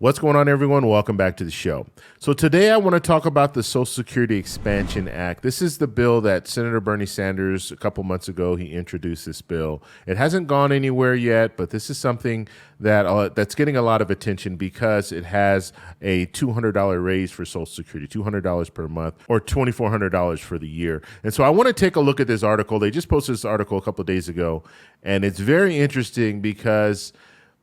What's going on, everyone? Welcome back to the show. So today I want to talk about the Social Security Expansion Act. This is the bill that Senator Bernie Sanders, a couple months ago, he introduced this bill. It hasn't gone anywhere yet, but this is something that that's getting a lot of attention because it has a $200 raise for Social Security, $200 per month, or $2,400 for the year. And so I want to take a look at this article. They just posted this article a couple of days ago, and it's very interesting because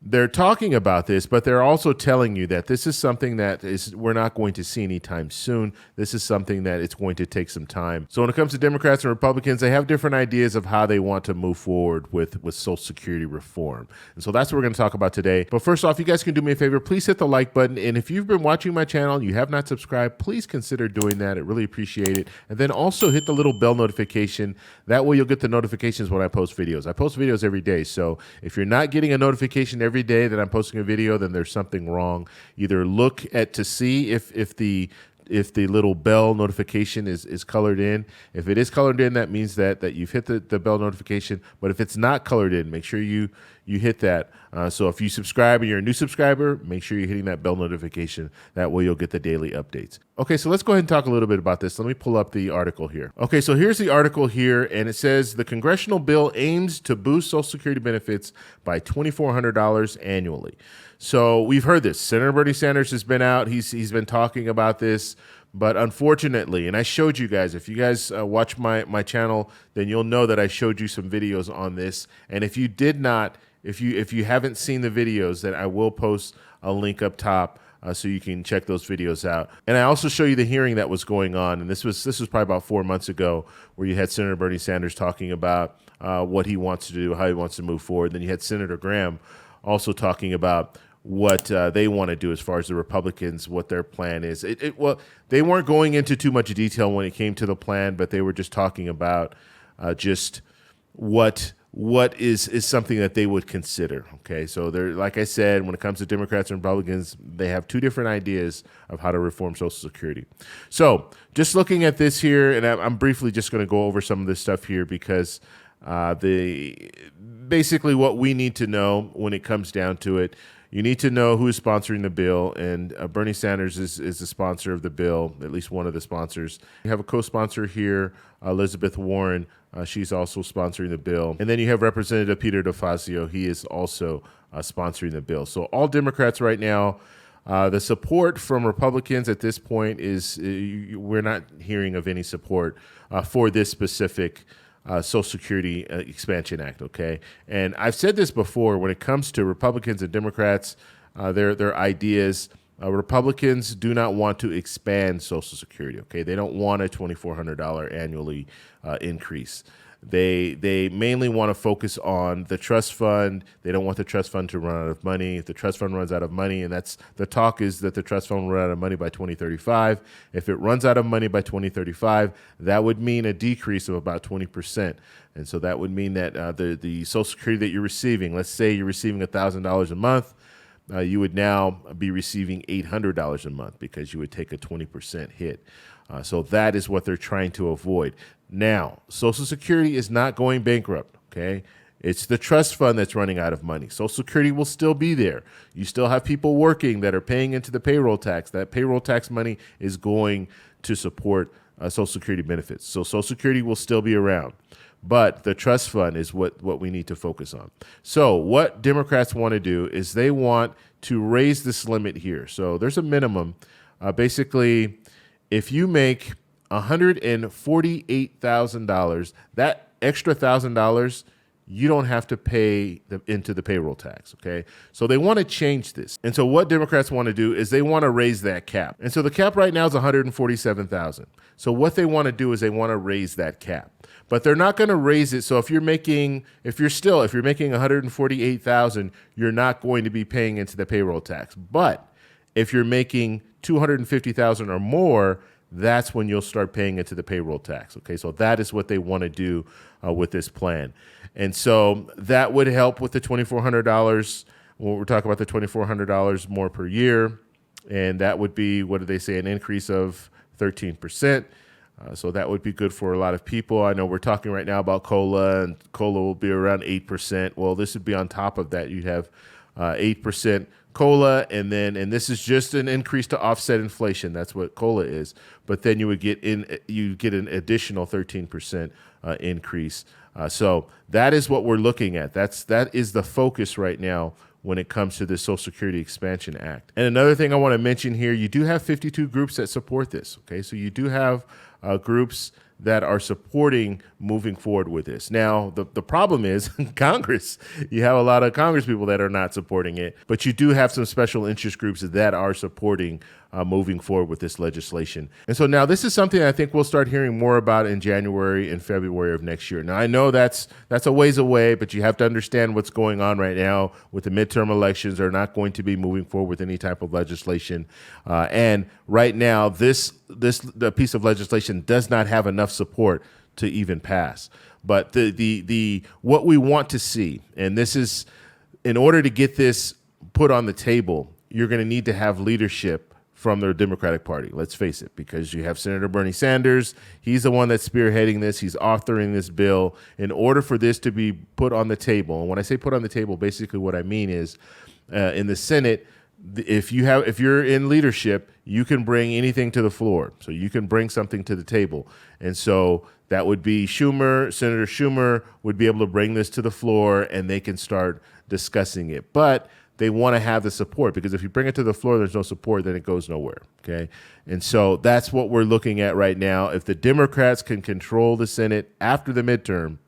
they're talking about this, but they're also telling you that this is something that we're not going to see anytime soon. This is something that it's going to take some time. So when it comes to Democrats and Republicans, they have different ideas of how they want to move forward with Social Security reform. And so that's what we're going to talk about today. But first off, you guys can do me a favor. Please hit the like button. And if you've been watching my channel and you have not subscribed, please consider doing that. I really appreciate it. And then also hit the little bell notification. That way you'll get the notifications when I post videos. I post videos every day. So if you're not getting a notification every day that I'm posting a video, then there's something wrong. Either look at to see if the little bell notification is colored in. If it is colored in, that means that you've hit the bell notification. But if it's not colored in, make sure you hit that. So if you subscribe and you're a new subscriber, make sure you're hitting that bell notification. That way you'll get the daily updates. Okay, so let's go ahead and talk a little bit about this. Let me pull up the article here. Okay, so here's the article here, and it says the congressional bill aims to boost Social Security benefits by $2,400 annually. So we've heard this. Senator Bernie Sanders has been out. He's been talking about this. But unfortunately, and I showed you guys, if you guys watch my channel, then you'll know that I showed you some videos on this. And if you did not, if you haven't seen the videos, then I will post a link up top so you can check those videos out. And I also show you the hearing that was going on. And this was probably about 4 months ago, where you had Senator Bernie Sanders talking about what he wants to do, how he wants to move forward. Then you had Senator Graham also talking about what they want to do as far as the Republicans, what their plan is. Well, they weren't going into too much detail when it came to the plan, but they were just talking about just what is something that they would consider. Okay, so they're, like I said, when it comes to Democrats and Republicans, they have two different ideas of how to reform Social Security. So just looking at this here, and I'm briefly just going to go over some of this stuff here because basically what we need to know when it comes down to it. You need to know who is sponsoring the bill, and Bernie Sanders is the sponsor of the bill, at least one of the sponsors. You have a co-sponsor here, Elizabeth Warren. She's also sponsoring the bill. And then you have Representative Peter DeFazio. He is also sponsoring the bill. So all Democrats right now, the support from Republicans at this point is we're not hearing of any support for this specific Social Security Expansion Act, okay? And I've said this before, when it comes to Republicans and Democrats, their ideas, Republicans do not want to expand Social Security, okay? They don't want a $2,400 annually increase. They mainly want to focus on the trust fund. They don't want the trust fund to run out of money. If the trust fund runs out of money, and that's the talk is that the trust fund will run out of money by 2035. If it runs out of money by 2035, that would mean a decrease of about 20%. And so that would mean that the Social Security that you're receiving, let's say you're receiving $1,000 a month, you would now be receiving $800 a month because you would take a 20% hit. So that is what they're trying to avoid. Now, Social Security is not going bankrupt, okay? It's the trust fund that's running out of money. Social Security will still be there. You still have people working that are paying into the payroll tax. That payroll tax money is going to support Social Security benefits. So Social Security will still be around. But the trust fund is what we need to focus on. So what Democrats want to do is they want to raise this limit here. So there's a minimum. Basically, if you make $148,000, that extra $1,000, you don't have to pay into the payroll tax, okay? So they want to change this. And so what Democrats want to do is they want to raise that cap. And so the cap right now is $147,000. So what they want to do is they want to raise that cap. But they're not going to raise it. So if you're making $148,000, you're not going to be paying into the payroll tax. But if you're making $250,000 or more, that's when you'll start paying into the payroll tax. Okay, so that is what they want to do with this plan. And so that would help with the $2,400. Well, we're talking about the $2,400 more per year. And that would be, what do they say, an increase of 13%. So that would be good for a lot of people. I know we're talking right now about COLA, and COLA will be around 8%. Well, this would be on top of that. You'd have 8% COLA, and this is just an increase to offset inflation. That's what COLA is. But then you get an additional 13% increase. So that is what we're looking at. That is the focus right now when it comes to this Social Security Expansion Act. And another thing I want to mention here, you do have 52 groups that support this. Okay, so you do have groups that are supporting moving forward with this. Now, the problem is Congress. You have a lot of Congress people that are not supporting it, but you do have some special interest groups that are supporting moving forward with this legislation. And so now this is something I think we'll start hearing more about in January and February of next year. Now, I know that's a ways away, but you have to understand what's going on right now with the midterm elections. They're not going to be moving forward with any type of legislation. And right now, the piece of legislation does not have enough support to even pass. But the what we want to see, and this is, in order to get this put on the table, you're going to need to have leadership from the Democratic Party. Let's face it, because you have Senator Bernie Sanders. He's the one that's spearheading this. He's authoring this bill. In order for this to be put on the table, and when I say put on the table, basically what I mean is in the Senate, if you're in leadership, you can bring anything to the floor. So you can bring something to the table. And so that would be Senator Schumer would be able to bring this to the floor and they can start discussing it. But they want to have the support, because if you bring it to the floor, there's no support, then it goes nowhere. Okay. And so that's what we're looking at right now. If the Democrats can control the Senate after the midterm,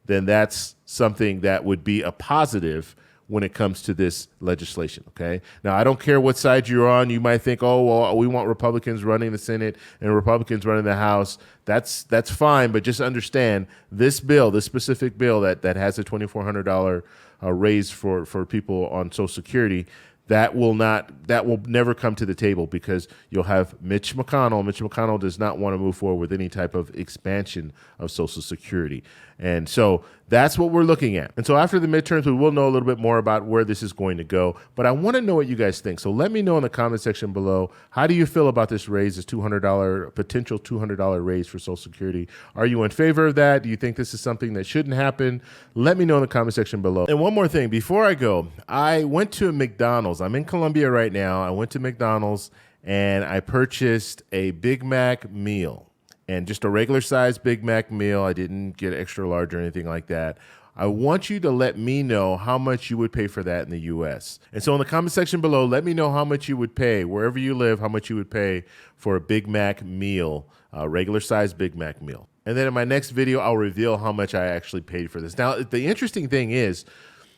then that's something that would be a positive when it comes to this legislation. Okay. Now, I don't care what side you're on. You might think, oh, well, we want Republicans running the Senate and Republicans running the House. That's fine. But just understand this bill, this specific bill that has a $2,400 raise for people on Social Security, that will never come to the table, because you'll have Mitch McConnell. Mitch McConnell does not want to move forward with any type of expansion of Social Security. And so that's what we're looking at. And so after the midterms, we will know a little bit more about where this is going to go. But I want to know what you guys think. So let me know in the comment section below. How do you feel about this raise, this potential $200 raise for Social Security? Are you in favor of that? Do you think this is something that shouldn't happen? Let me know in the comment section below. And one more thing before I go, I went to McDonald's. I'm in Colombia right now. I went to McDonald's and I purchased a Big Mac meal. And just a regular size Big Mac meal. I didn't get extra large or anything like that. I want you to let me know how much you would pay for that in the U.S. And so in the comment section below, let me know how much you would pay, wherever you live, how much you would pay for a Big Mac meal, a regular size Big Mac meal. And then in my next video, I'll reveal how much I actually paid for this. Now, the interesting thing is,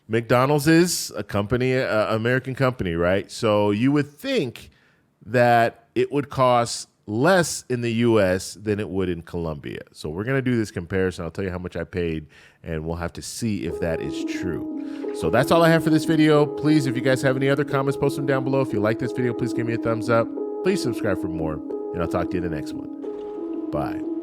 McDonald's is a company, American company, right? So you would think that it would cost less in the U.S. than it would in Colombia. So we're going to do this comparison. I'll tell you how much I paid, and we'll have to see if that is true. So that's all I have for this video. Please, if you guys have any other comments, post them down below. If you like this video, please give me a thumbs up. Please subscribe for more, and I'll talk to you in the next one. Bye.